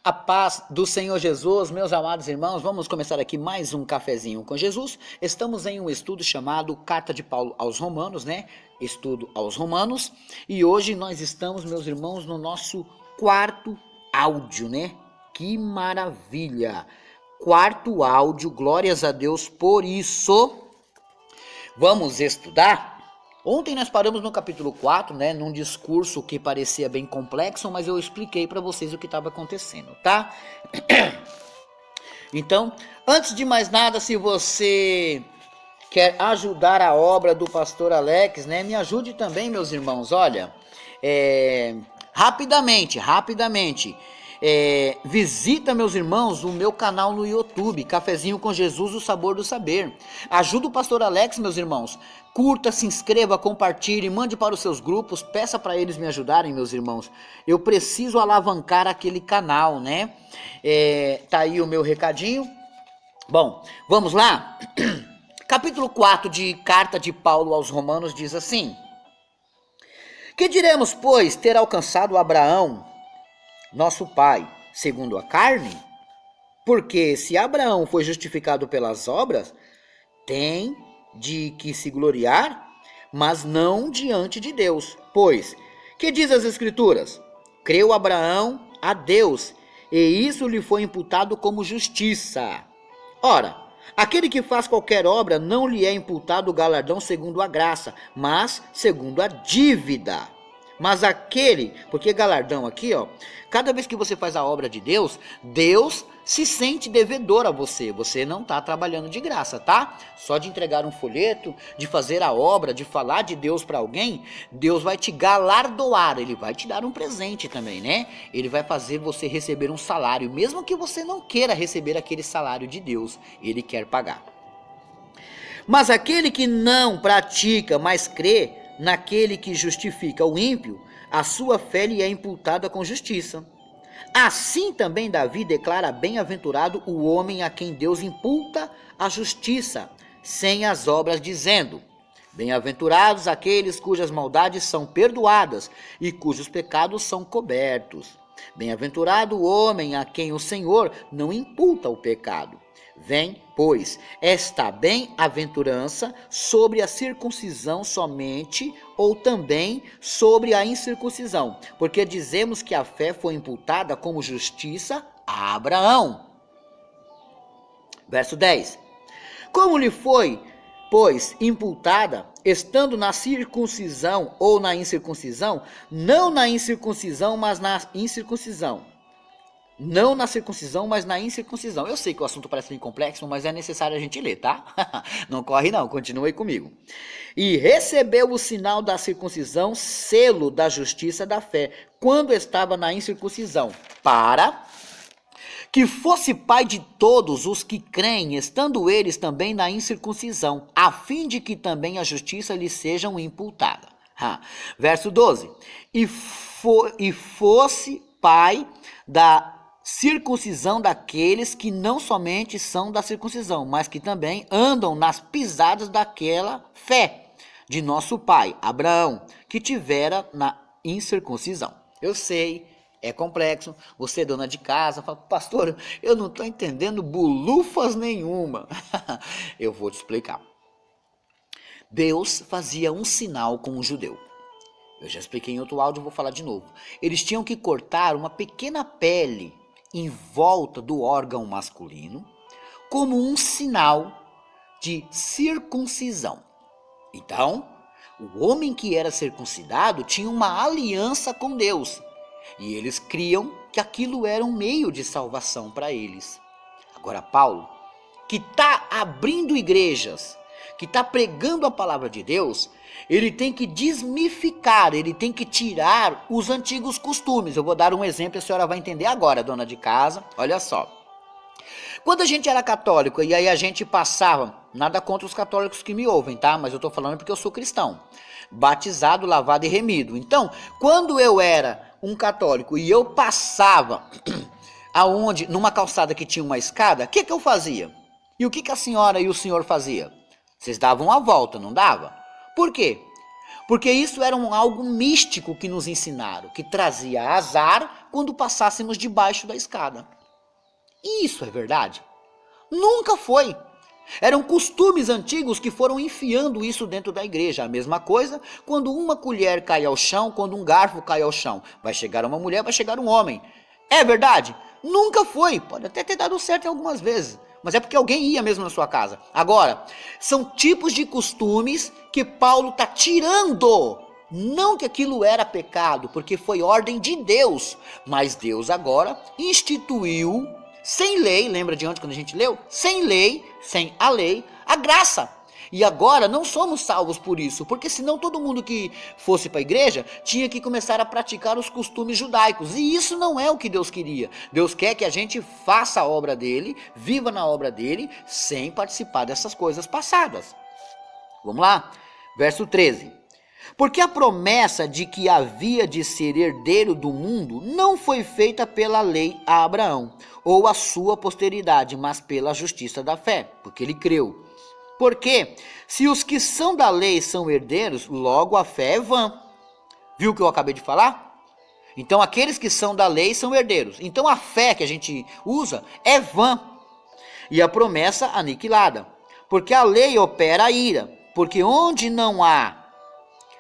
A paz do Senhor Jesus, meus amados irmãos, vamos começar aqui mais um cafezinho com Jesus. Estamos em um estudo chamado Carta de Paulo aos Romanos, Estudo aos Romanos. E hoje nós estamos, meus irmãos, no nosso quarto áudio, Que maravilha! Quarto áudio, glórias a Deus por isso. Vamos estudar? Ontem nós paramos no capítulo 4, num discurso que parecia bem complexo, mas eu expliquei para vocês o que estava acontecendo, tá? Então, antes de mais nada, se você quer ajudar a obra do pastor Alex, me ajude também, meus irmãos. Olha, rapidamente, visita, meus irmãos, o meu canal no YouTube, Cafezinho com Jesus, o sabor do saber. Ajuda o pastor Alex, meus irmãos. Curta, se inscreva, compartilhe, mande para os seus grupos, peça para eles me ajudarem, meus irmãos. Eu preciso alavancar aquele canal, Tá aí o meu recadinho. Bom, vamos lá? Capítulo 4 de Carta de Paulo aos Romanos diz assim: Que diremos, pois, ter alcançado Abraão, nosso pai, segundo a carne? Porque se Abraão foi justificado pelas obras, tem de que se gloriar, mas não diante de Deus. Pois, que diz as Escrituras? Creu Abraão a Deus, e isso lhe foi imputado como justiça. Ora, aquele que faz qualquer obra não lhe é imputado o galardão segundo a graça, mas segundo a dívida. Mas aquele, porque galardão aqui, cada vez que você faz a obra de Deus, Deus se sente devedor a você. Você não está trabalhando de graça, tá? Só de entregar um folheto, de fazer a obra, de falar de Deus para alguém, Deus vai te galardoar, Ele vai te dar um presente também, Ele vai fazer você receber um salário, mesmo que você não queira receber aquele salário de Deus, Ele quer pagar. Mas aquele que não pratica, mas crê naquele que justifica o ímpio, a sua fé lhe é imputada com justiça. Assim também Davi declara bem-aventurado o homem a quem Deus imputa a justiça, sem as obras, dizendo: Bem-aventurados aqueles cujas maldades são perdoadas e cujos pecados são cobertos. Bem-aventurado o homem a quem o Senhor não imputa o pecado. Vem, pois, esta bem-aventurança sobre a circuncisão somente, ou também sobre a incircuncisão, porque dizemos que a fé foi imputada como justiça a Abraão. Verso 10. Como lhe foi, pois, imputada, estando na circuncisão ou na incircuncisão, não na incircuncisão, mas na incircuncisão. Não na circuncisão, mas na incircuncisão. Eu sei que o assunto parece bem complexo, mas é necessário a gente ler, tá? Não corre não, continua aí comigo. E recebeu o sinal da circuncisão, selo da justiça da fé, quando estava na incircuncisão, para que fosse pai de todos os que creem, estando eles também na incircuncisão, a fim de que também a justiça lhes seja imputada. Verso 12. E fosse pai da circuncisão daqueles que não somente são da circuncisão, mas que também andam nas pisadas daquela fé de nosso pai, Abraão, que tivera na incircuncisão. Eu sei, é complexo, você dona de casa, fala: pastor, eu não estou entendendo bulufas nenhuma. Eu vou te explicar. Deus fazia um sinal com o judeu. Eu já expliquei em outro áudio, vou falar de novo. Eles tinham que cortar uma pequena pele em volta do órgão masculino, como um sinal de circuncisão. Então, o homem que era circuncidado tinha uma aliança com Deus, e eles criam que aquilo era um meio de salvação para eles. Agora, Paulo, que está abrindo igrejas, que está pregando a palavra de Deus, ele tem que desmificar, ele tem que tirar os antigos costumes. Eu vou dar um exemplo e a senhora vai entender agora, dona de casa. Olha só. Quando a gente era católico e aí a gente passava, nada contra os católicos que me ouvem, tá? Mas eu estou falando porque eu sou cristão. Batizado, lavado e remido. Então, quando eu era um católico e eu passava numa calçada que tinha uma escada, o que eu fazia? E o que a senhora e o senhor fazia? Vocês davam a volta, não dava? Por quê? Porque isso era algo místico que nos ensinaram, que trazia azar quando passássemos debaixo da escada. E isso é verdade? Nunca foi. Eram costumes antigos que foram enfiando isso dentro da igreja. A mesma coisa quando uma colher cai ao chão, quando um garfo cai ao chão. Vai chegar uma mulher, vai chegar um homem. É verdade? Nunca foi. Pode até ter dado certo em algumas vezes, mas é porque alguém ia mesmo na sua casa. Agora, são tipos de costumes que Paulo está tirando. Não que aquilo era pecado, porque foi ordem de Deus. Mas Deus agora instituiu, sem lei, lembra de ontem quando a gente leu? Sem lei, sem a lei, a graça. E agora não somos salvos por isso, porque senão todo mundo que fosse para a igreja tinha que começar a praticar os costumes judaicos. E isso não é o que Deus queria. Deus quer que a gente faça a obra dele, viva na obra dele, sem participar dessas coisas passadas. Vamos lá, verso 13. Porque a promessa de que havia de ser herdeiro do mundo não foi feita pela lei a Abraão, ou a sua posteridade, mas pela justiça da fé, porque ele creu. Porque se os que são da lei são herdeiros, logo a fé é vã. Viu o que eu acabei de falar? Então aqueles que são da lei são herdeiros. Então a fé que a gente usa é vã. E a promessa aniquilada. Porque a lei opera a ira. Porque onde não há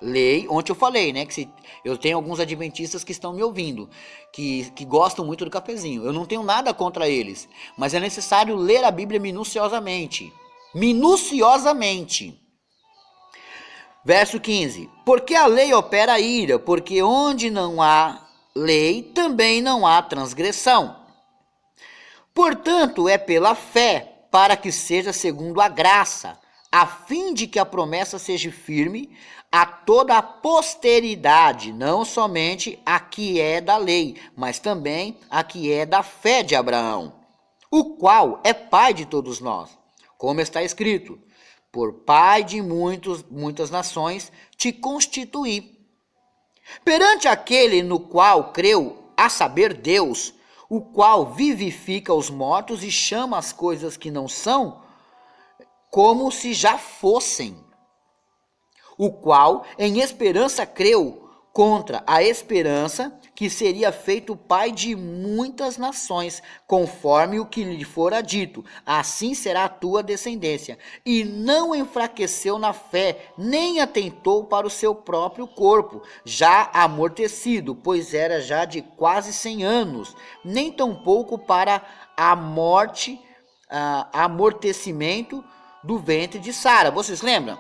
lei, ontem eu falei, né, que se, eu tenho alguns adventistas que estão me ouvindo, que gostam muito do cafezinho. Eu não tenho nada contra eles, mas é necessário ler a Bíblia minuciosamente. Minuciosamente. Verso 15. Porque a lei opera a ira, porque onde não há lei, também não há transgressão. Portanto, é pela fé, para que seja segundo a graça, a fim de que a promessa seja firme a toda a posteridade, não somente a que é da lei, mas também a que é da fé de Abraão, o qual é pai de todos nós, como está escrito: por pai de muitas nações te constituí. Perante aquele no qual creu, a saber Deus, o qual vivifica os mortos e chama as coisas que não são como se já fossem, o qual em esperança creu, contra a esperança, que seria feito pai de muitas nações, conforme o que lhe fora dito, assim será a tua descendência. E não enfraqueceu na fé, nem atentou para o seu próprio corpo, já amortecido, pois era já de quase 100 anos, nem tampouco para a morte, amortecimento do ventre de Sara. Vocês lembram?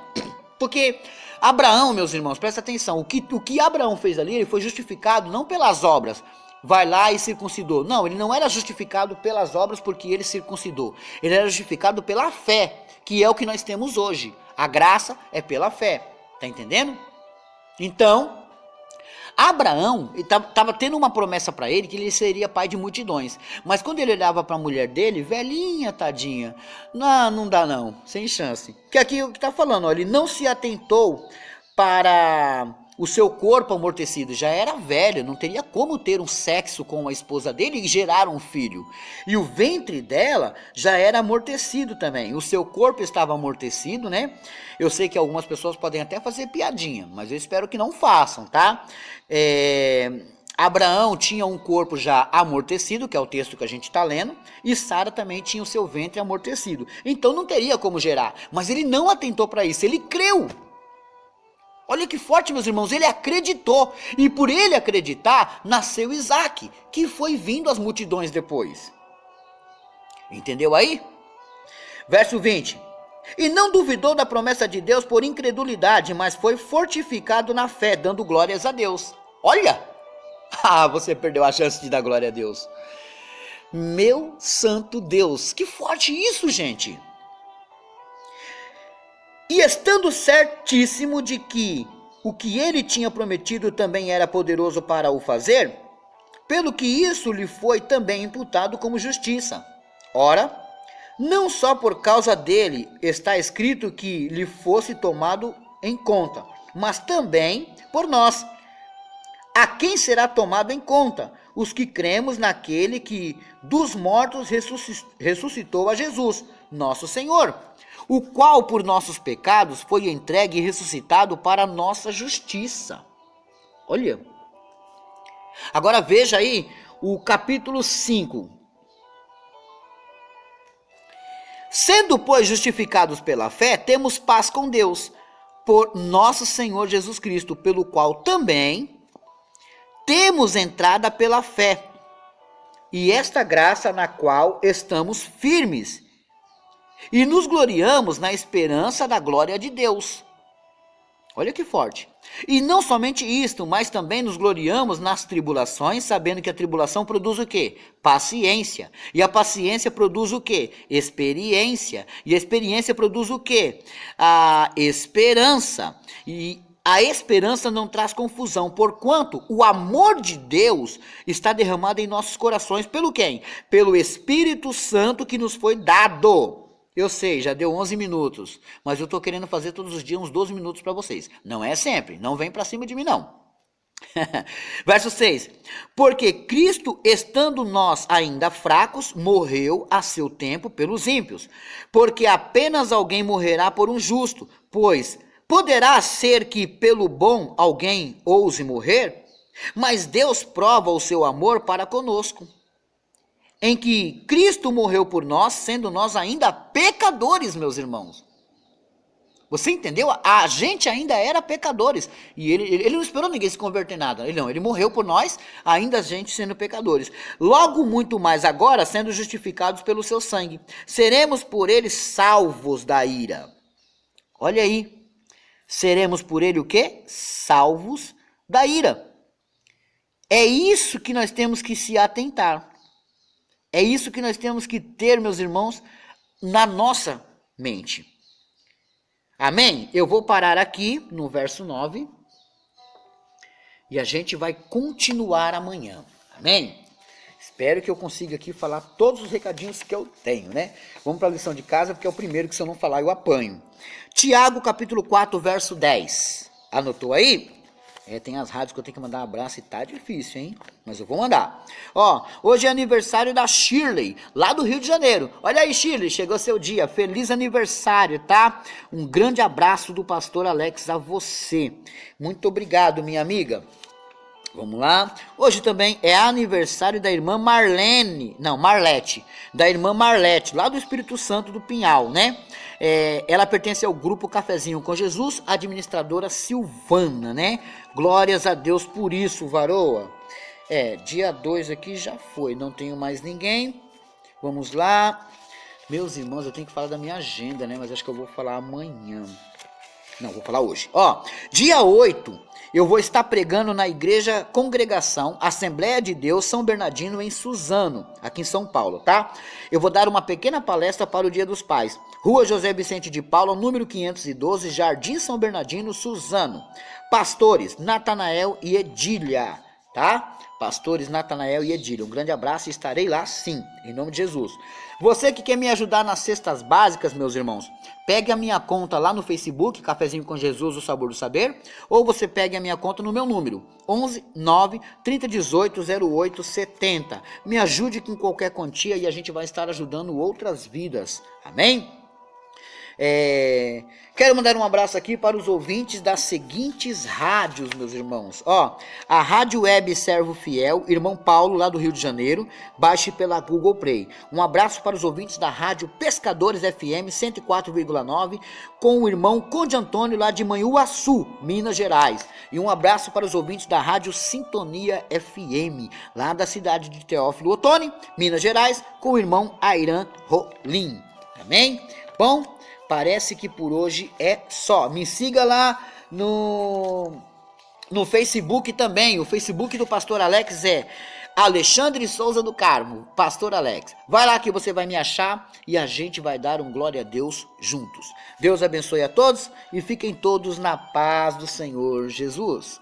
Porque Abraão, meus irmãos, presta atenção, o que Abraão fez ali, ele foi justificado não pelas obras, vai lá e circuncidou. Não, ele não era justificado pelas obras porque ele circuncidou. Ele era justificado pela fé, que é o que nós temos hoje. A graça é pela fé, tá entendendo? Então, Abraão estava tendo uma promessa para ele que ele seria pai de multidões. Mas quando ele olhava para a mulher dele, velhinha, tadinha, não dá não, sem chance. Que aqui o que está falando, ó, ele não se atentou para o seu corpo amortecido, já era velho, não teria como ter um sexo com a esposa dele e gerar um filho. E o ventre dela já era amortecido também, o seu corpo estava amortecido, né? Eu sei que algumas pessoas podem até fazer piadinha, mas eu espero que não façam, tá? Abraão tinha um corpo já amortecido, que é o texto que a gente está lendo, e Sara também tinha o seu ventre amortecido. Então não teria como gerar, mas ele não atentou para isso, ele creu. Olha que forte, meus irmãos, ele acreditou, e por ele acreditar, nasceu Isaac, que foi vindo às multidões depois. Entendeu aí? Verso 20. E não duvidou da promessa de Deus por incredulidade, mas foi fortificado na fé, dando glórias a Deus. Olha! Você perdeu a chance de dar glória a Deus. Meu santo Deus, que forte isso, gente! E estando certíssimo de que o que ele tinha prometido também era poderoso para o fazer, pelo que isso lhe foi também imputado como justiça. Ora, não só por causa dele está escrito que lhe fosse tomado em conta, mas também por nós. A quem será tomado em conta? Os que cremos naquele que dos mortos ressuscitou a Jesus, nosso Senhor, o qual por nossos pecados foi entregue e ressuscitado para a nossa justiça. Olha, Agora veja aí o capítulo 5. Sendo, pois, justificados pela fé, temos paz com Deus, por nosso Senhor Jesus Cristo, pelo qual também temos entrada pela fé, e esta graça na qual estamos firmes, e nos gloriamos na esperança da glória de Deus. Olha que forte. E não somente isto, mas também nos gloriamos nas tribulações, sabendo que a tribulação produz o quê? Paciência. E a paciência produz o quê? Experiência. E a experiência produz o quê? A esperança. E a esperança não traz confusão, porquanto o amor de Deus está derramado em nossos corações pelo quem? Pelo Espírito Santo que nos foi dado. Eu sei, já deu 11 minutos, mas eu estou querendo fazer todos os dias uns 12 minutos para vocês. Não é sempre, não vem para cima de mim não. Verso 6. Porque Cristo, estando nós ainda fracos, morreu a seu tempo pelos ímpios. Porque apenas alguém morrerá por um justo, pois poderá ser que pelo bom alguém ouse morrer? Mas Deus prova o seu amor para conosco, em que Cristo morreu por nós, sendo nós ainda pecadores, meus irmãos. Você entendeu? A gente ainda era pecadores. E ele não esperou ninguém se converter em nada. Ele morreu por nós, ainda a gente sendo pecadores. Logo muito mais agora, sendo justificados pelo seu sangue. Seremos por ele salvos da ira. Olha aí. Seremos por ele o quê? Salvos da ira. É isso que nós temos que se atentar. É isso que nós temos que ter, meus irmãos, na nossa mente. Amém? Eu vou parar aqui no verso 9 e a gente vai continuar amanhã. Amém? Espero que eu consiga aqui falar todos os recadinhos que eu tenho, né? Vamos para a lição de casa, porque é o primeiro que se eu não falar eu apanho. Tiago, capítulo 4, verso 10. Anotou aí? Tem as rádios que eu tenho que mandar um abraço e tá difícil, hein? Mas eu vou mandar. Ó, hoje é aniversário da Shirley, lá do Rio de Janeiro. Olha aí, Shirley, chegou seu dia. Feliz aniversário, tá? Um grande abraço do pastor Alex a você. Muito obrigado, minha amiga. Vamos lá. Hoje também é aniversário da irmã Marlete. Da irmã Marlete, lá do Espírito Santo do Pinhal, né? Ela pertence ao grupo Cafezinho com Jesus, administradora Silvana, né? Glórias a Deus por isso, varoa. Dia 2 aqui já foi, não tenho mais ninguém. Vamos lá. Meus irmãos, eu tenho que falar da minha agenda, né? Mas acho que eu vou falar amanhã. Não, vou falar hoje. Ó, dia 8... eu vou estar pregando na Igreja Congregação Assembleia de Deus São Bernardino em Suzano, aqui em São Paulo, tá? Eu vou dar uma pequena palestra para o Dia dos Pais. Rua José Vicente de Paula, número 512, Jardim São Bernardino, Suzano. Pastores Natanael e Edília, tá? Pastores Natanael e Edília. Um grande abraço e estarei lá sim, em nome de Jesus. Você que quer me ajudar nas cestas básicas, meus irmãos, pegue a minha conta lá no Facebook, Cafezinho com Jesus, o Sabor do Saber, ou você pegue a minha conta no meu número, 11 9 3018 08 70. Me ajude com qualquer quantia e a gente vai estar ajudando outras vidas. Amém? Quero mandar um abraço aqui para os ouvintes das seguintes rádios, meus irmãos. Ó, a Rádio Web Servo Fiel, Irmão Paulo, lá do Rio de Janeiro, baixe pela Google Play. Um abraço para os ouvintes da Rádio Pescadores FM 104,9, com o irmão Conde Antônio, lá de Manhuaçu, Minas Gerais. E um abraço para os ouvintes da Rádio Sintonia FM, lá da cidade de Teófilo Otoni, Minas Gerais, com o irmão Airan Rolim. Amém? Bom, parece que por hoje é só. Me siga lá no Facebook também. O Facebook do Pastor Alex é Alexandre Souza do Carmo, Pastor Alex. Vai lá que você vai me achar e a gente vai dar um glória a Deus juntos. Deus abençoe a todos e fiquem todos na paz do Senhor Jesus.